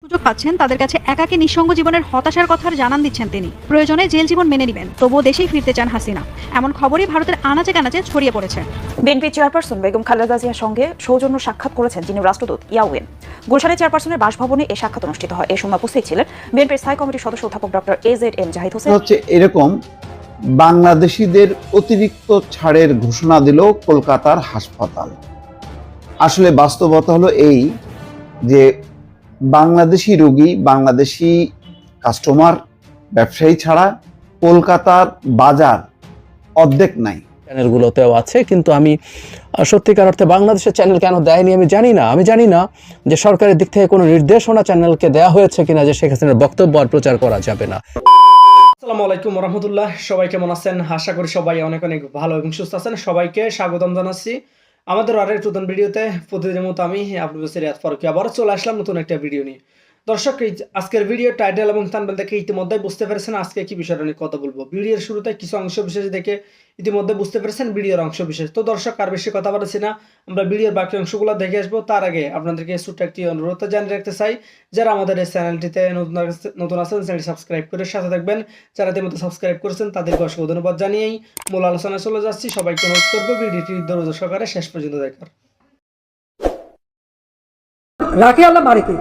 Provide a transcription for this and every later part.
সুযোগ পাচ্ছেন তাদের কাছে একাকী নিঃসঙ্গ জীবনের হতাশার কথা জানান দিচ্ছেন তিনি। প্রয়োজনে জেল জীবন মেনে নেবেন, তবুও দেশেই ফিরতে চান হাসিনা, এমন খবরই ভারতের আনাচে কানাচে ছড়িয়ে পড়েছে। বিএনপি চেয়ারপারসন বেগম খালেদা জিয়ার সঙ্গে সৌজন্য সাক্ষাৎ করেছেন যিনি রাষ্ট্রদূত ইয়াওয়েন। গুলশানে চেয়ারপারসনের বাসভবনে এই সাক্ষাৎ অনুষ্ঠিত হয়। এই সময় উপস্থিত ছিলেন বিএনপির স্থায়ী কমিটির সদস্য অধ্যাপক ডক্টর AZM জাহিদ হোসেন। হচ্ছে এরকম বাংলাদেশিদের অতিরিক্ত ছাড়ের ঘোষণা দিল কলকাতার হাসপাতাল। আসলে বাস্তবতা হলো এই যে বাংলাদেশি রোগী, বাংলাদেশি কাস্টমার, ব্যবসায়ী ছাড়া কলকাতার বাজার অর্ধেক নাই। চ্যানেলগুলোতেও আছে, কিন্তু আমি সত্যিকার অর্থে বাংলাদেশের চ্যানেল কেন দেয়নি আমি জানি না যে সরকারের দিক থেকে কোনো নির্দেশনা চ্যানেলকে দেওয়া হয়েছে কিনা যে শেখ হাসিনার বক্তব্য আর প্রচার করা যাবে না। আসসালামু আলাইকুম রহমতুল্লাহ। সবাই কেমন আছেন? আশা করি সবাই অনেক অনেক ভালো এবং সুস্থ আছেন। সবাইকে স্বাগতম জানাচ্ছি আমাদের আরেক নতুন ভিডিওতে। প্রতিদিনের মতো আমি আব্দুল বাসির রিয়াদ ফারুকী আবারও চলে আসলাম নতুন একটা ভিডিও নিয়ে। দর্শক, আজকের ভিডিও টাইটেল এবং থাম্বনেল দেখে ইতিমধ্যে বুঝতে পেরেছেন আজকে কি বিষয়টা নিয়ে কথা বলবো। ভিডিওর শুরুতে কিছু অংশ বিশেষ দেখে ইতিমধ্যে বুঝতে পেরেছেন ভিডিওর অংশ বিশেষ। তো দর্শক, আর বেশি কথা বলছি না, আমরা ভিডিওর বাকি অংশগুলো দেখে আসবো। তার আগে আপনাদেরকে ছোট্ট একটি অনুরোধ জানিয়ে রাখতে চাই, যারা আমাদের এই চ্যানেলটিতে নতুন আছেন চ্যানেলটি সাবস্ক্রাইব করে সাথে থাকবেন। যারা ইতিমধ্যে সাবস্ক্রাইব করেছেন তাদেরকে অসংখ্য ধন্যবাদ জানিয়েই মূল আলোচনায় চলে যাচ্ছি। সবাইকে অনুরোধ করবো ভিডিওটি ধৈর্য সহকারে শেষ পর্যন্ত দেখার। রাখে আল্লাহ বাড়িতে।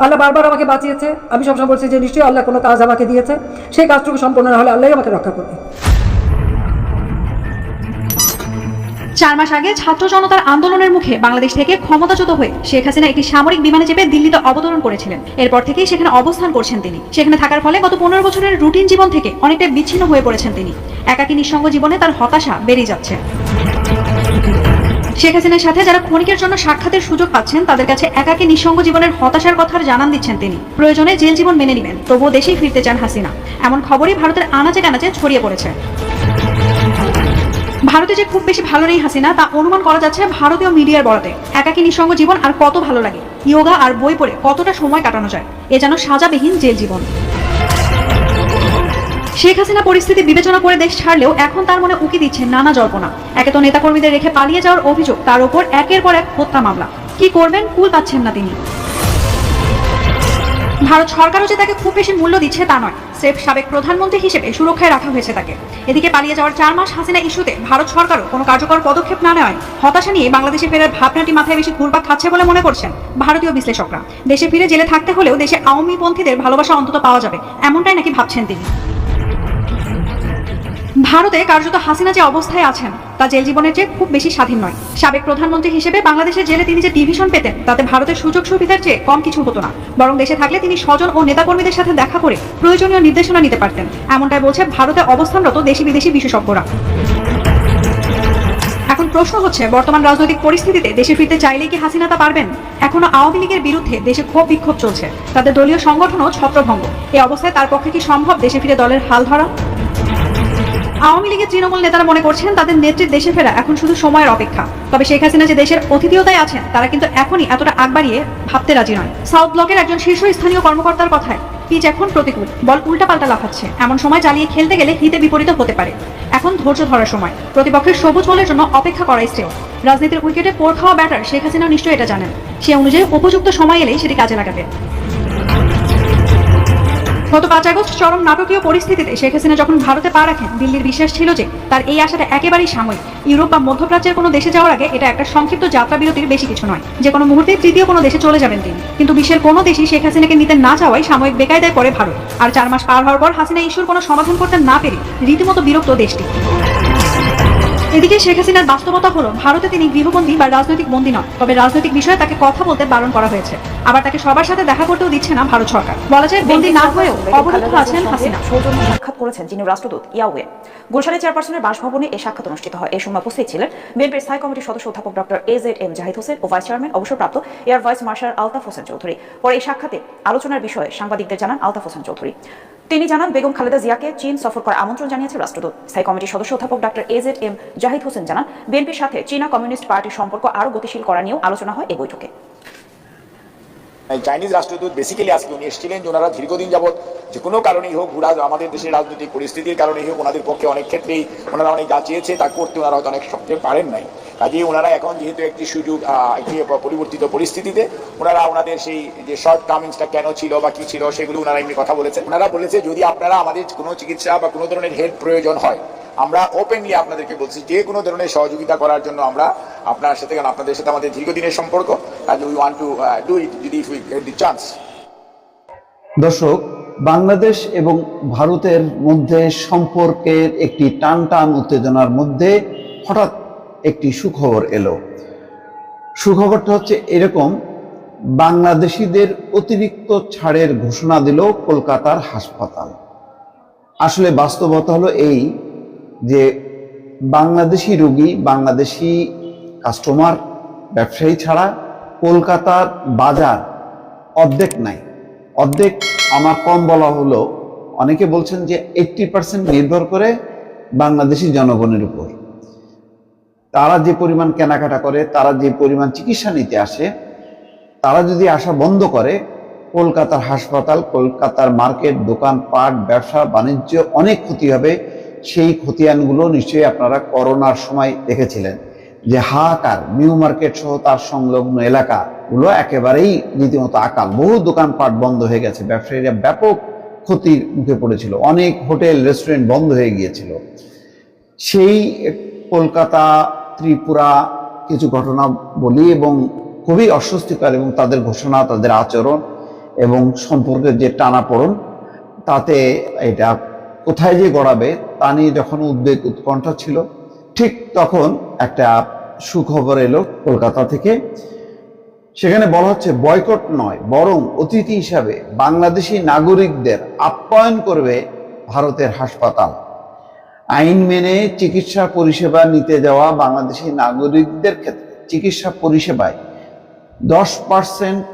আল্লাহ বারবার আমাকে বাঁচিয়েছে। আমি সবসময় বলছি যে নিশ্চয়ই আল্লাহ কোনো কাজ আমাকে দিয়েছে, সেই কাজটুকু সম্পূর্ণ না হলে আল্লাহই আমাকে রক্ষা করবে। 4 মাস আগে ছাত্র জনতার আন্দোলনের মুখে বাংলাদেশ থেকে ক্ষমতাচ্যুত হয়ে শেখ হাসিনা একটি সামরিক বিমানে চেপে দিল্লিতে অবতরণ করেছিলেন। এরপর থেকেই সেখানে অবস্থান করছেন তিনি। সেখানে থাকার ফলে গত 15 বছরের রুটিন জীবন থেকে অনেকটা বিচ্ছিন্ন হয়ে পড়েছেন তিনি। একাকী নিঃসঙ্গ জীবনে তার হতাশা বেড়ে যাচ্ছে। শেখ হাসিনার সাথে যারা ক্ষণিকের জন্য সাক্ষাতের সুযোগ পাচ্ছেন তাদের কাছে একাকী নিঃসঙ্গ জীবনের হতাশার কথা জানান দিচ্ছেন তিনি। প্রয়োজনে জেল জীবন মেনে নেবেন, তবুও দেশেই ফিরতে চান হাসিনা, এমন খবরই ভারতের আনাচে কানাচে ছড়িয়ে পড়েছে। ভারতে যে খুব বেশি ভালো নেই হাসিনা তা অনুমান করা যাচ্ছে ভারতীয় মিডিয়ার বরাতে। একাকী নিঃসঙ্গ জীবন আর কত ভালো লাগে, ইয়োগা আর বই পড়ে কতটা সময় কাটানো যায়, এ যেন সাজাবিহীন জেল জীবন। শেখ হাসিনা পরিস্থিতি বিবেচনা করে দেশ ছাড়লেও এখন তার মনে উকি দিচ্ছে নানা জল্পনা। একে তো নেতাকর্মীদের রেখে পালিয়ে যাওয়ার অভিযোগ, তার উপর একের পর এক হত্যা মামলা। কি করবেন কুল পাচ্ছেন না তিনি। ভারত সরকারও যে তাকে খুব বেশি মূল্য দিচ্ছে তা নয়, স্রেফ সাবেক প্রধানমন্ত্রী হিসেবে সুরক্ষায় রাখা হয়েছে তাকে। এদিকে পালিয়ে যাওয়ার 4 মাস হাসিনা ইস্যুতে ভারত সরকারও কোনো কার্যকর পদক্ষেপ না নেওয়ায় হতাশা নিয়ে বাংলাদেশে ফেরার ভাবনাটি মাথায় বেশি ঘুরপাক খাচ্ছে বলে মনে করছেন ভারতীয় বিশ্লেষকরা। দেশে ফিরে জেলে থাকতে হলেও দেশে আওয়ামী পন্থীদের ভালোবাসা অন্তত পাওয়া যাবে, এমনটাই নাকি ভাবছেন তিনি। ভারতে কার্যত হাসিনা যে অবস্থায় আছেন তা জেল জীবনের চেয়ে খুব বেশি স্বাধীন নয়। সাবেক প্রধানমন্ত্রী হিসেবে বাংলাদেশের জেলে তিনি যে ডিভিশন পেতেন তাতে ভারতের সুযোগ সুবিধার চেয়ে কম কিছু হতো না। বরং দেশে থাকলে তিনি স্বজন ও নেতাকর্মীদের সাথে দেখা করে প্রয়োজনীয় নির্দেশনা নিতে পারতেন, এমনটাই বলছে ভারতে অবস্থানরত দেশি বিদেশি বিশেষজ্ঞরা। এখন প্রশ্ন হচ্ছে, বর্তমান রাজনৈতিক পরিস্থিতিতে দেশে ফিরতে চাইলেই কি হাসিনা তা পারবেন? এখনো আওয়ামী লীগের বিরুদ্ধে দেশে ক্ষোভ বিক্ষোভ চলছে, তাদের দলীয় সংগঠনও ছত্রভঙ্গ। এই অবস্থায় তার পক্ষে কি সম্ভব দেশে ফিরে দলের হাল ধরা? আওয়ামী লীগের তৃণমূল নেতারা মনে করছেন তাদের নেত্রীর দেশে ফেরা এখন শুধু সময়ের অপেক্ষা। তবে শেখ হাসিনা যে দেশের অতিথিয়তায় আছেন তারা কিন্তু এখনই এতটা আগ বাড়িয়ে ভাবতে রাজি নয়। সাউথ ব্লকের একজন শীর্ষস্থানীয় কর্মকর্তার কথায়, পিচ এখন প্রতিকূল, বল উল্টাপাল্টা লাফাচ্ছে, এমন সময় চালিয়ে খেলতে গেলে হিতে বিপরীত হতে পারে। এখন ধৈর্য ধরার সময়, প্রতিপক্ষের সবুজ বলের জন্য অপেক্ষা করাই শ্রেয়। রাজনীতির উইকেটে পোর খাওয়া ব্যাটার শেখ হাসিনা নিশ্চয়ই এটা জানেন। সে অনুযায়ী উপযুক্ত সময় এলেই সেটি কাজে লাগাবে। গত 5 আগস্ট চরম নাটকীয় পরিস্থিতিতে শেখ হাসিনা যখন ভারতে পা রাখেন, দিল্লির বিশ্বাস ছিল যে তার এই আশাটা একেবারেই সাময়িক। ইউরোপ বা মধ্যপ্রাচ্যের কোনো দেশে যাওয়ার আগে এটা একটা সংক্ষিপ্ত যাত্রা বিরতির বেশি কিছু নয়, যে কোনো মুহূর্তে তৃতীয় কোনো দেশে চলে যাবেন তিনি। কিন্তু বিশ্বের কোনো দেশই শেখ হাসিনাকে নিতে না চাওয়ায় সাময়িক বেকায়দায় পড়ে ভারত। আর 4 মাস পার হওয়ার পর হাসিনা ইস্যুর কোনো সমাধান করতে না পেরে রীতিমতো বিরক্ত দেশটি। এদিকে শেখ হাসিনার বাস্তবতা হলো ভারতে তিনি গৃহবন্দী বা রাজনৈতিক বন্দী নন, তবে রাজনৈতিক বিষয়ে তাকে কথা বলতে বারণ করা হয়েছে। আবার তাকে সবার সাথে দেখা করতেও দিচ্ছে না ভারত সরকার। বলা যায় বন্দী না হয়েও অবরুদ্ধ আছেন হাসিনা। সৌজন্য সাক্ষাৎ করেছেন যিনি রাষ্ট্রদূত ইয়াওয়েন। গুলশানে চেয়ারপারসনের বাসভবনে এই সাক্ষাৎ অনুষ্ঠিত হয়। এই সময় উপস্থিত ছিলেন বিএনপির স্থায়ী কমিটির সদস্য অধ্যাপক ডক্টর AZM জাহিদ হোসেন ও ভাইস চেয়ারম্যান অবসরপ্রাপ্ত air vice marshal Altaf Hossain Chowdhury. পরে এই সাক্ষাতে আলোচনার বিষয়ে সাংবাদিকদের জানান আলতাফ হোসেন চৌধুরী। তিনি জানান, বেগম খালেদা জিয়াকে চীন সফর করার আমন্ত্রণ জানিয়েছে রাষ্ট্রদূত। স্থায়ী কমিটির সদস্য অধ্যাপক ডক্টর AZM জাহিদ হোসেন জানান, বিএনপির সাথে চীনা কমিউনিস্ট পার্টির সম্পর্ক আরও গতিশীল করা নিয়েও আলোচনা হয় এই বৈঠকে। চাইনিজ রাষ্ট্রদূত বেসিক্যালি আজকে উনি এসেছিলেন যে ওনারা দীর্ঘদিন যাবৎ যে কোনো কারণেই হোক আমাদের দেশের রাজনৈতিক পরিস্থিতির কারণেই হোক ওনাদের পক্ষে অনেক ক্ষেত্রেই ওনারা অনেক যা চেয়েছে তা করতে ওনারা হয়তো অনেক সবচেয়ে পারেন নাই। কাজেই ওনারা এখন যেহেতু একটি সুযোগ একটি পরিবর্তিত পরিস্থিতিতে ওনারা ওনাদের সেই যে শর্ট কামিংসটা কেন ছিল বা কি ছিল সেগুলো ওনারা এমনি কথা বলেছেন। ওনারা বলেছে যদি আপনারা আমাদের কোনো চিকিৎসা বা কোনো ধরনের হেল্প প্রয়োজন হয় আমরা ওপেনলি আপনাদেরকে বলছি যে কোনো ধরনের সহযোগিতা করার জন্য আমরা আপনার সাথে আপনাদের সাথে আমাদের দীর্ঘদিনের সম্পর্ক and we want to do it if we get the chance. দর্শক, বাংলাদেশ এবং ভারতের মধ্যে সম্পর্কের একটি টান টান উত্তেজনার মধ্যে হঠাৎ একটি সুখবর এলো। সুখবরটা হচ্ছে এরকম, বাংলাদেশিদের অতিরিক্ত ছাড়ের ঘোষণা দিল কলকাতার হাসপাতাল। আসলে বাস্তবতা হলো এই যে বাংলাদেশি রোগী, বাংলাদেশি কাস্টমার, ব্যবসায়ী ছাড়া কলকাতার বাজার অর্ধেক নাই। অর্ধেক আমার কম বলা হলো, অনেকে বলছেন যে 80% নির্ভর করে বাংলাদেশি জনগণের উপর। তারা যে পরিমাণ কেনাকাটা করে, তারা যে পরিমাণ চিকিৎসা নিতে আসে, তারা যদি আসা বন্ধ করে, কলকাতার হাসপাতাল, কলকাতার মার্কেট, দোকানপাট, ব্যবসা বাণিজ্য অনেক ক্ষতি হবে। সেই খতিয়ানগুলো নিশ্চয়ই আপনারা করোনার সময় দেখেছিলেন যে হাহাকার, নিউ মার্কেট সহ তার সংলগ্ন এলাকাগুলো একেবারেই রীতিমতো আকাল। বহু দোকানপাট বন্ধ হয়ে গেছে, ব্যবসায়ীরা ব্যাপক ক্ষতির মুখে পড়েছিল, অনেক হোটেল রেস্টুরেন্ট বন্ধ হয়ে গিয়েছিল। সেই কলকাতা, ত্রিপুরা কিছু ঘটনা বলি এবং খুবই অস্বস্তিকর, এবং তাদের ঘোষণা, তাদের আচরণ এবং সম্পর্কের যে টানাপোড়েন, তাতে এটা কোথায় যে গড়াবে তা নিয়ে যখন উদ্বেগ উৎকণ্ঠা ছিল, ঠিক তখন একটা সুখবর এলো কলকাতা থেকে। সেখানে বলা হচ্ছে বয়কট নয়, বরং অতিথি হিসাবে বাংলাদেশি নাগরিকদের আপ্যায়ন করবে ভারতের হাসপাতাল। আইন মেনে চিকিৎসা পরিষেবা নিতে যাওয়া বাংলাদেশি নাগরিকদের ক্ষেত্রে চিকিৎসা পরিষেবায় 10%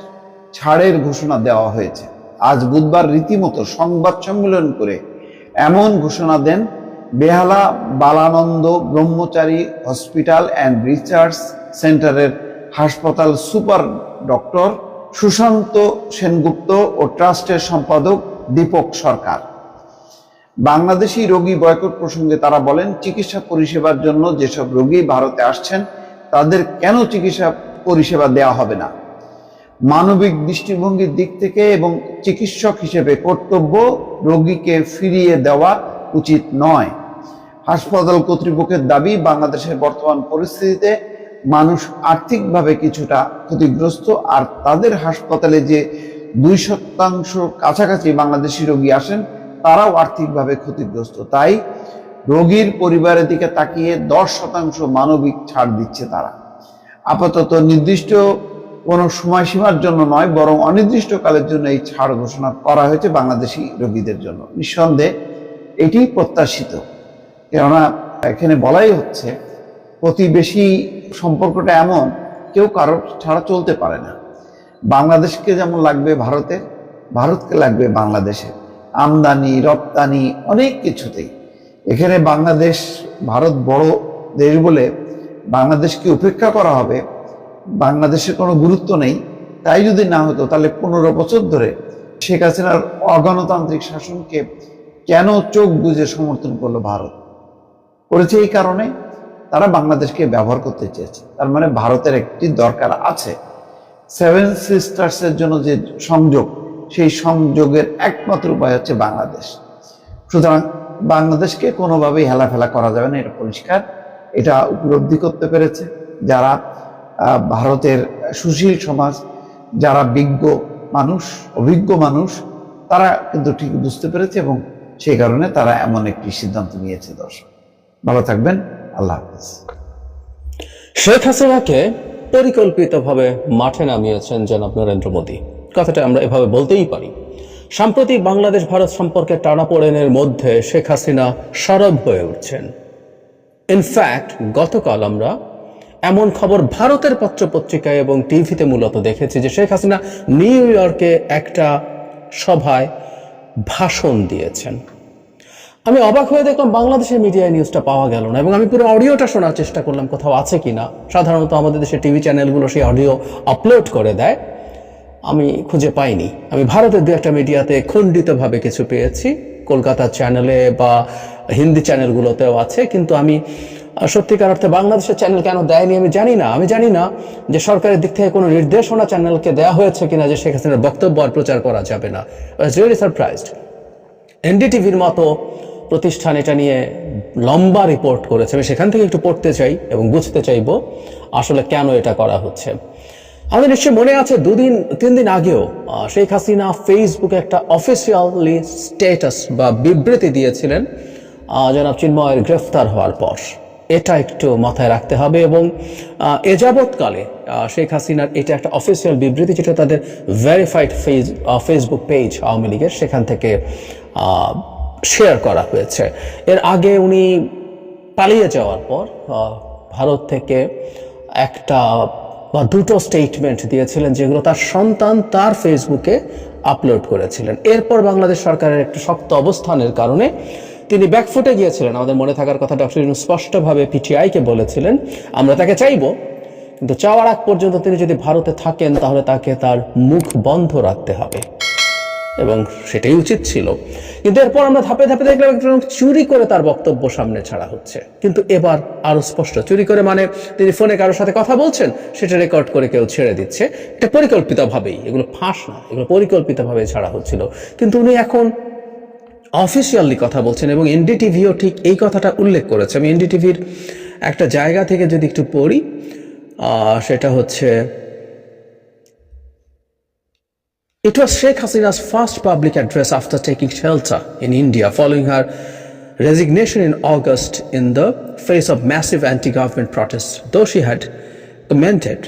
ছাড়ের ঘোষণা দেওয়া হয়েছে। আজ বুধবার রীতিমতো সংবাদ সম্মেলন করে এমন ঘোষণা দেন বেহালা বালানন্দ ব্রহ্মচারী হসপিটাল অ্যান্ড রিসার্চ সেন্টারের হাসপাতাল সুপার ডক্টর সুশান্ত সেনগুপ্ত ও ট্রাস্টের সম্পাদক দীপক সরকার। বাংলাদেশি রোগী বয়কট প্রসঙ্গে তারা বলেন, চিকিৎসা পরিষেবার জন্য যেসব রোগী ভারতে আসছেন তাদের কেন চিকিৎসা পরিষেবা দেওয়া হবে না? মানবিক দৃষ্টিভঙ্গির দিক থেকে এবং চিকিৎসক হিসেবে কর্তব্য রোগীকে ফিরিয়ে দেওয়া উচিত নয়। হাসপাতাল কর্তৃপক্ষের দাবি, বাংলাদেশের বর্তমান পরিস্থিতিতে মানুষ আর্থিকভাবে কিছুটা ক্ষতিগ্রস্ত, আর তাদের হাসপাতালে যে 2% কাছাকাছি বাংলাদেশি রোগী আসেন তারাও আর্থিকভাবে ক্ষতিগ্রস্ত। তাই রোগীর পরিবারের দিকে তাকিয়ে 10% মানবিক ছাড় দিচ্ছে তারা। আপাতত নির্দিষ্ট কোনো সময়সীমার জন্য নয়, বরং অনির্দিষ্টকালের জন্য এই ছাড় ঘোষণা করা হয়েছে বাংলাদেশি রোগীদের জন্য। নিঃসন্দেহে এটি প্রত্যাশিত, কেননা এখানে বলাই হচ্ছে প্রতিবেশী সম্পর্কটা এমন, কেউ কারোর ছাড়া চলতে পারে না। বাংলাদেশকে যেমন লাগবে ভারতের, ভারতকে লাগবে বাংলাদেশের, আমদানি রপ্তানি অনেক কিছুতেই। এখানে বাংলাদেশ, ভারত বড় দেশ বলে বাংলাদেশকে উপেক্ষা করা হবে, বাংলাদেশের কোনো গুরুত্ব নেই, তাই যদি না হতো তাহলে 15 বছর ধরে শেখ হাসিনার অগণতান্ত্রিক শাসনকে কেন চোখ বুজে সমর্থন করলো ভারত? করেছে এই কারণে তারা বাংলাদেশকে ব্যবহার করতে চেয়েছে। তার মানে ভারতের একটি দরকার আছে। 7 সিস্টার্সের জন্য যে সংযোগ, সেই সংযোগের একমাত্র উপায় হচ্ছে বাংলাদেশ। সুতরাং বাংলাদেশকে কোনোভাবেই হেলাফেলা করা যাবে না, এটা পরিষ্কার। এটা উপলব্ধি করতে পেরেছে যারা ভারতের সুশীল সমাজ, যারা বিজ্ঞ মানুষ, অভিজ্ঞ মানুষ, তারা কিন্তু ঠিক বুঝতে পেরেছে এবং সেই কারণে তারা এমন একটি সিদ্ধান্ত নিয়েছে। দর্শক ভালো থাকবেন, আল্লাহ হাফেজ। শেখ হাসিনাকে পরিকল্পিতভাবে মাঠে নামিয়েছেন জনাব নরেন্দ্র মোদী, কথাটা আমরা এভাবে বলতেই পারি। সাম্প্রতিক বাংলাদেশ ভারত সম্পর্কে টানাপোড়েনের মধ্যে শেখ হাসিনা সরব হয়ে উঠছেন। ইনফ্যাক্ট গতকাল আমরা এমন খবর ভারতের পত্রপত্রিকায় এবং টিভিতে মূলত দেখেছি যে শেখ হাসিনা নিউ ইয়র্কে একটা সভায় ভাষণ দিয়েছেন। আমি অবাক হয়ে দেখলাম বাংলাদেশের মিডিয়ায় নিউজটা পাওয়া গেল না, এবং আমি পুরো অডিওটা শোনার চেষ্টা করলাম কোথাও আছে কিনা। সাধারণত আমাদের দেশের টিভি চ্যানেলগুলো সেই অডিও আপলোড করে দেয়। আমি খুঁজে পাইনি। আমি ভারতের দু একটা মিডিয়াতে খণ্ডিতভাবে কিছু পেয়েছি, কলকাতার চ্যানেলে বা হিন্দি চ্যানেলগুলোতেও আছে, কিন্তু আমি সত্যিকার অর্থে বাংলাদেশের চ্যানেল কেন দেয়নি আমি জানি না। আমি জানি না যে সরকারের দিক থেকে কোনো নির্দেশনা চ্যানেলকে দেওয়া হয়েছে কিনা যে শেখ হাসিনার বক্তব্য আর প্রচার করা যাবে না। I was really surprised. এনডিটিভির মতো প্রতিষ্ঠান এটা নিয়ে লম্বা রিপোর্ট করেছে। আমি সেখান থেকে একটু পড়তে চাই এবং বুঝতে চাইব আসলে কেন এটা করা হচ্ছে। আমাদের নিশ্চয়ই মনে আছে 2-3 দিন আগেও শেখ হাসিনা ফেসবুকে একটা অফিসিয়ালি স্ট্যাটাস বা বিবৃতি দিয়েছিলেন জনাব চিন্ময়ের গ্রেফতার হওয়ার পর। এটা একটু মাথায় রাখতে হবে এবং এ যাবৎকালে শেখ হাসিনার এটা একটা অফিসিয়াল বিবৃতি, যেটা তাদের ভেরিফাইড ফেসবুক পেজ আওয়ামী লীগের, সেখান থেকে শেয়ার করা হয়েছে। এর আগে উনি পালিয়ে যাওয়ার পর ভারত থেকে একটা বা দুটো স্টেটমেন্ট দিয়েছিলেন, যেগুলো তার সন্তান তার ফেসবুকে আপলোড করেছিলেন। এরপর বাংলাদেশ সরকারের একটা শক্ত অবস্থানের কারণে তিনি ব্যাকফুটে গিয়েছিলেন। আমাদের মনে থাকার কথা, ডক্টর ইউনূস স্পষ্টভাবে পিটিআইকে বলেছিলেন আমরা তাকে চাইব, কিন্তু চাওয়ার আগ পর্যন্ত তিনি যদি ভারতে থাকেন তাহলে তাকে তার মুখ বন্ধ রাখতে হবে, এবং সেটাই উচিত ছিল। কিন্তু এরপর আমরা ধাপে ধাপে দেখলাম চুরি করে তার বক্তব্য সামনে ছাড়া হচ্ছে। কিন্তু এবার আরো স্পষ্ট, চুরি করে মানে তিনি ফোনে কারোর সাথে কথা বলছেন, সেটা রেকর্ড করে কেউ ছেড়ে দিচ্ছে। এটা পরিকল্পিতভাবেই, এগুলো ফাঁস না, এগুলো পরিকল্পিতভাবে ছাড়া হচ্ছিল। কিন্তু উনি এখন অফিসিয়ালি কথা বলছেন এবং এনডিটিভিও ঠিক এই কথাটা উল্লেখ করেছে। আমি এনডিটিভির একটা জায়গা থেকে যদি একটু পড়ি, সেটা হচ্ছে, It was Sheikh Hasina's first public address after taking shelter in India following her resignation in August in the face of massive anti-government protests, though she had commented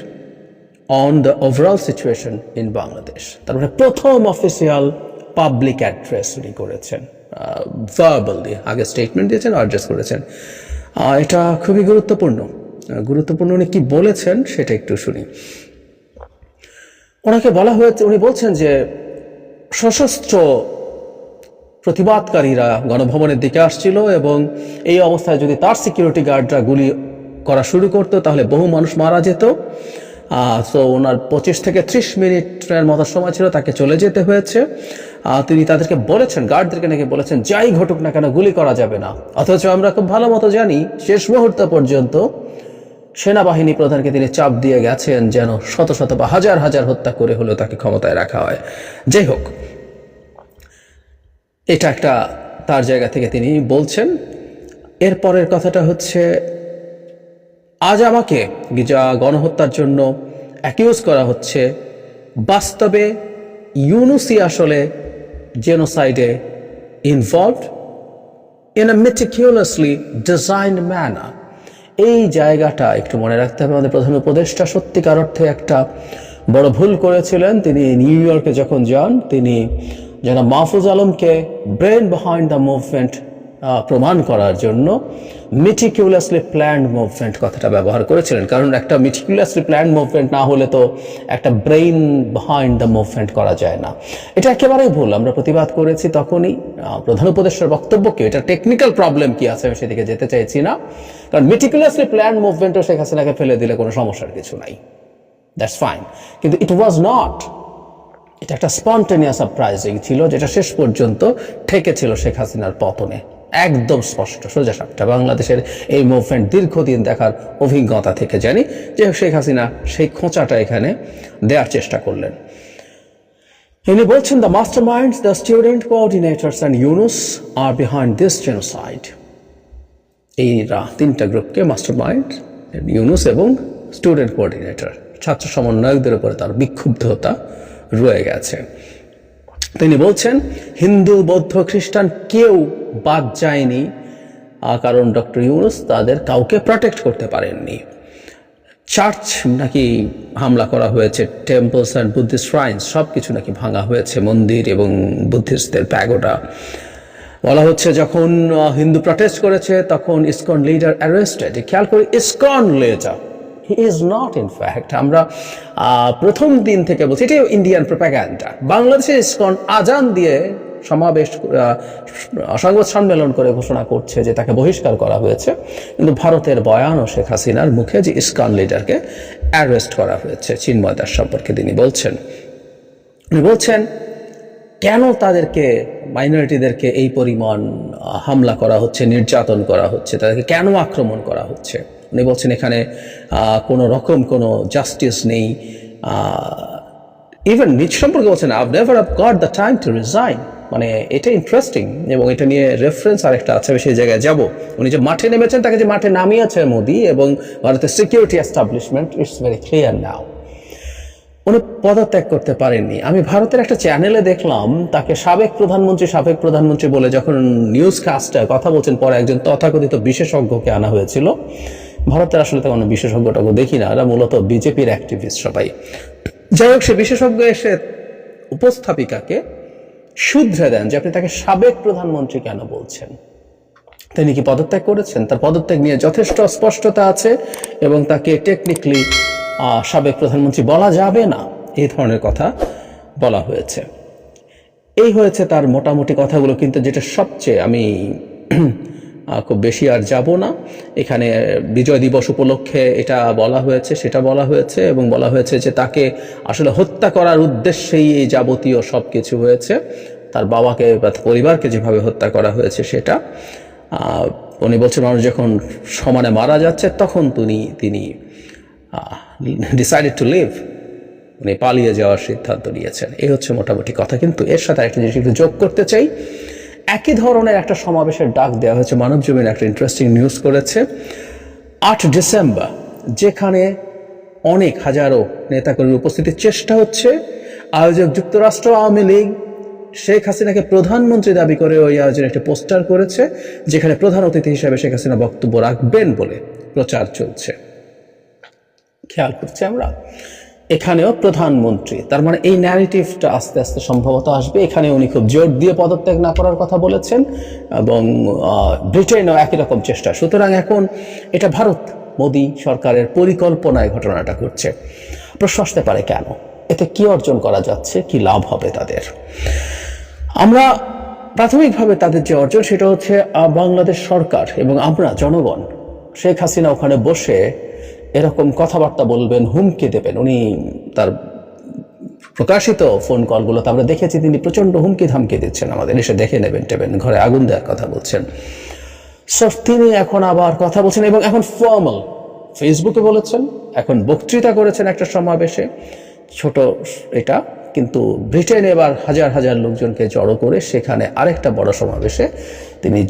on the overall situation in Bangladesh. তারপরে প্রথম official public address উনি করেছেন, verbally, আগে statement দিয়েছেন, address করেছেন। এটা খুবই গুরুত্বপূর্ণ। উনি কি বলেছেন সেটা একটু শুনি। ওনাকে বলা হয়েছে, উনি বলছেন যে সশস্ত্র প্রতিবাদকারীরা গণভবনের দিকে আসছিল এবং এই অবস্থায় যদি তার সিকিউরিটি গার্ডরা গুলি করা শুরু করতো তাহলে বহু মানুষ মারা যেত। তো ওনার 25 থেকে 30 মিনিটের মতো সময় ছিল, তাকে চলে যেতে হয়েছে। তিনি তাদেরকে বলেছেন, গার্ডদেরকে নাকি বলেছেন, যাই ঘটুক না কেন গুলি করা যাবে না। অথচ আমরা খুব ভালো মতো জানি শেষ মুহূর্ত পর্যন্ত সেনাবাহিনী প্রধানকে তিনি চাপ দিয়ে গেছেন যেন শত শত বা হাজার হাজার হত্যা করে হলেও তাকে ক্ষমতায় রাখা হয়। যাই হোক, এটা একটা তার জায়গা থেকে তিনি বলছেন। এরপরের কথাটা হচ্ছে, আজ আমাকে যা গণহত্যার জন্য অ্যাকিউজ করা হচ্ছে, বাস্তবে ইউনূসই আসলে জেনোসাইডে involved in a meticulously designed manner. এই জায়গাটা একটু মনে রাখতে হবে। আমাদের প্রধান উপদেষ্টা সত্যিকার অর্থে একটা বড় ভুল করেছিলেন। তিনি নিউ ইয়র্কে যখন যান, তিনি জনাব মাহফুজ আলমকে ব্রেন বিহাইন্ড দ্য মুভমেন্ট প্রমাণ করার জন্য মেটিকুলাসলি প্ল্যান্ড মুভমেন্ট কথাটা ব্যবহার করেছিলেন। কারণ একটা মেটিকুলাসলি প্ল্যান্ড মুভমেন্ট না হলে তো একটা ব্রেইন বিহাইন্ড দ্য মুভমেন্ট করা যায় না। এটা একেবারেই ভুল। আমরা প্রতিবাদ করেছি তখনই। প্রধান উপদেষ্টার বক্তব্য কি, এটা টেকনিক্যাল প্রবলেম কি আছে আমি সেদিকে যেতে চাইছি না, কারণ মেটিকুলাসলি প্ল্যান্ড মুভমেন্টও শেখ হাসিনাকে ফেলে দিলে কোনো সমস্যার কিছু নাই, দ্যাটস ফাইন। কিন্তু ইট ওয়াজ নট, এটা একটা স্পন্টেনিয়াস সারপ্রাইজিং ছিল, যেটা শেষ পর্যন্ত ঠেকেছিল শেখ হাসিনার পতনে। একদম স্পষ্ট সোজা সাপটা বাংলাদেশের এই মুভমেন্ট দীর্ঘদিন দেখার অভিজ্ঞতা থেকে জানি যে শেখ হাসিনা সেই খোঁচাটা এখানে দেওয়ার চেষ্টা করলেন। ইনি বলছেন, the master minds, the student coordinators and Yunus are behind this genocide. এইরা তিনটা গ্রুপকে, মাস্টার মাইন্ড, ইউনুস এবং স্টুডেন্ট কোঅর্ডিনেটর, ছাত্র সমন্বয়কদের উপরে তার বিক্ষুব্ধতা রয়ে গেছে। তিনি বলছেন, হিন্দু, বৌদ্ধ, খ্রিস্টান কেউ বাদ যায়নি, কারণ ডক্টর ইউনূস তাদের কাউকে প্রটেক্ট করতে পারেননি। চার্চ নাকি হামলা করা হয়েছে, টেম্পলস অ্যান্ড বুদ্ধিস্ট শ্রাইন্স সব কিছু নাকি ভাঙা হয়েছে, মন্দির এবং বুদ্ধিস্টদের প্যাগোডা। বলা হচ্ছে যখন হিন্দু প্রটেস্ট করেছে তখন ইসকন লিডার অ্যারেস্টেড। খেয়াল করি, ISKCON leader, he is not in fact. আমরা প্রথম দিন থেকে বলছি এটাই ইন্ডিয়ান প্রোপাগান্ডা। বাংলাদেশে ইসকন আজান দিয়ে সমাবেশ, সংবাদ সম্মেলন করে ঘোষণা করছে যে তাকে বহিষ্কার করা হয়েছে, কিন্তু ভারতের বয়ান ও শেখ হাসিনার মুখে যে ইসকন লিডারকে অ্যারেস্ট করা হয়েছে চিন্ময় দাস সম্পর্কে তিনি বলছেন। উনি বলছেন কেন তাদেরকে মাইনরিটিদেরকে এই পরিমাণ হামলা করা হচ্ছে, নির্যাতন করা হচ্ছে, তাদেরকে কেন আক্রমণ করা হচ্ছে। উনি বলছেন এখানে কোনো রকম কোনো জাস্টিস নেই। ইভেন নিজ সম্পর্কে বলছেন I've never got the time to resign. মানে এটা ইন্টারেস্টিং, এবং এটা নিয়ে রেফারেন্স আরেকটা আছে, আমি সেই জায়গায় যাব। উনি যে মাঠে নেমেছেন, তাকে যে মাঠে নামিয়েছে মোদি এবং ভারতের security establishment, it's very clear now. উনি পদত্যাগ করতে পারেননি। আমি ভারতের একটা চ্যানেলে দেখলাম তাকে সাবেক প্রধানমন্ত্রী বলে যখন নিউজ কাস্টে কথা বলছেন, পরে একজন তথাকথিত বিশেষজ্ঞকে আনা হয়েছিল। ভারতের আসলে তো কোনো বিশেষজ্ঞটাকে দেখি না, এরা মূলত বিজেপির অ্যাক্টিভিস্ট সবাই। যাই হোক, সে বিশেষজ্ঞ এসে উপস্থাপিকাকে শুধরে দেন যে আপনি তাকে সাবেক প্রধানমন্ত্রী কেন বলছেন, তিনি কি পদত্যাগ করেছেন? তার পদত্যাগ নিয়ে যথেষ্ট স্পষ্টতা আছে এবং তাকে টেকনিক্যালি সাবেক প্রধানমন্ত্রী বলা যাবে না, এই ধরনের কথা বলা হয়েছে। এই হয়েছে তার মোটামুটি কথাগুলো। কিন্তু যেটা সবচেয়ে, আমি খুব বেশি আর যাব না, এখানে বিজয় দিবস উপলক্ষে এটা বলা হয়েছে, সেটা বলা হয়েছে, এবং বলা হয়েছে যে তাকে আসলে হত্যা করার উদ্দেশ্যেই এই যাবতীয় সব কিছু হয়েছে। তার বাবাকে বা পরিবারকে যেভাবে হত্যা করা হয়েছে সেটা। উনি বলছেন মানুষ যখন সমানে মারা যাচ্ছে তখন তিনি ডিসাইডেড টু লিভ, উনি পালিয়ে যাওয়ার সিদ্ধান্ত নিয়েছেন। এই হচ্ছে মোটামুটি কথা। কিন্তু এর সাথে একটা জিনিস একটু যোগ করতে চাই। একই ধরনের একটা সমাবেশের ডাক দেওয়া হয়েছে, মানবজমিন একটা ইন্টারেস্টিং নিউজ করেছে। 8 ডিসেম্বর, যেখানে অনেক হাজারো নেতাকর্মীর উপস্থিতির চেষ্টা হচ্ছে। আয়োজক যুক্তরাষ্ট্র আওয়ামী লীগ শেখ হাসিনাকে প্রধানমন্ত্রী দাবি করে ওই আয়োজনে একটা পোস্টার করেছে, যেখানে প্রধান অতিথি হিসেবে শেখ হাসিনা বক্তব্য রাখবেন বলে প্রচার চলছে। খেয়াল করছি আমরা, এখানেও প্রধানমন্ত্রী, তার মানে এই ন্যারেটিভটা আস্তে আস্তে সম্ভবত আসবে। এখানে উনি খুব জোর দিয়ে পদত্যাগ না করার কথা বলেছেন, এবং ব্রিটেনও একই রকম চেষ্টা। সুতরাং এখন এটা ভারত মোদি সরকারের পরিকল্পনায় ঘটনাটা ঘটছে। প্রশ্ন আসতে পারে কেন, এতে কি অর্জন করা যাচ্ছে, কি লাভ হবে তাদের? আমরা প্রাথমিকভাবে তাদের যে অর্জন সেটা হচ্ছে বাংলাদেশ সরকার এবং আমরা জনগণ, শেখ হাসিনা ওখানে বসে এরকম কথাবার্তা বলবেন, হুমকি দেবেন। উনি তার প্রকাশিত ফোন কলগুলোতে আমরা দেখেছি তিনি প্রচন্ড হুমকি ধামকি দিচ্ছেন, আমাদের এসে দেখে নেবেন টেবেন, ঘরে আগুন দেওয়ার কথা বলছেন। তিনি এখন আবার কথা বলছেন, এবং এখন ফর্মাল ফেসবুকে বলেছেন, এখন বক্তৃতা করেছেন একটা সমাবেশে, ছোট এটা, কিন্তু ব্রিটেনে এবার হাজার হাজার লোকজনকে জড়ো করে সেখানে আরেকটা বড় সমাবেশে তিনি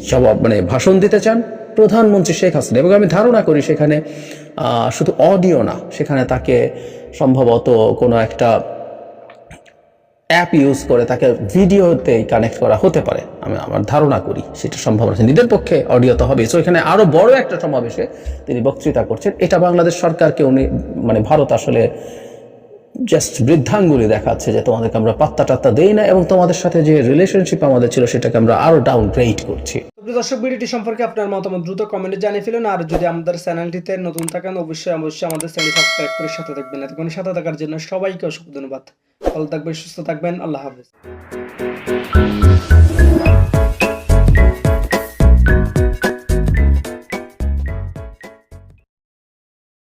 ভাষণ দিতে চান প্রধানমন্ত্রী শেখ হাসিনা। এবং আমি ধারণা করি সেখানে শুধু অডিও না, সেখানে তাকে সম্ভবত কোনো একটা অ্যাপ ইউজ করে তাকে ভিডিওতে কানেক্ট করা হতে পারে, আমি আমার ধারণা করি সেটা সম্ভব আছে। নিজের পক্ষে অডিও তো হবে। সো এখানে আরো বড় একটা সমাবেশে তিনি বক্তৃতা করছেন। এটা বাংলাদেশ সরকারকে উনি ভারত আসলে জাস্ট বৃদ্ধাঙ্গুলি দেখাচ্ছে যে তোমাদেরকে আমরা পাত্তা টাত্তা দেই না, এবং তোমাদের সাথে যে রিলেশনশিপ আমাদের ছিল সেটাকে আমরা আরো ডাউনগ্রেড করছি। দর্শক, ভিডিওটি সম্পর্কে আপনার মতামত দ্রুত কমেন্টে জানিয়ে ফেলুন। আর যদি আমাদের চ্যানেলটিতে নতুন থাকেন অবশ্যই আমাদের চ্যানেল সাবস্ক্রাইব করে সাথে থাকবেন। এতক্ষণ সাথে থাকার জন্য সবাইকে অসংখ্য ধন্যবাদ। ভালো থাকবেন, সুস্থ থাকবেন, আল্লাহ হাফেজ।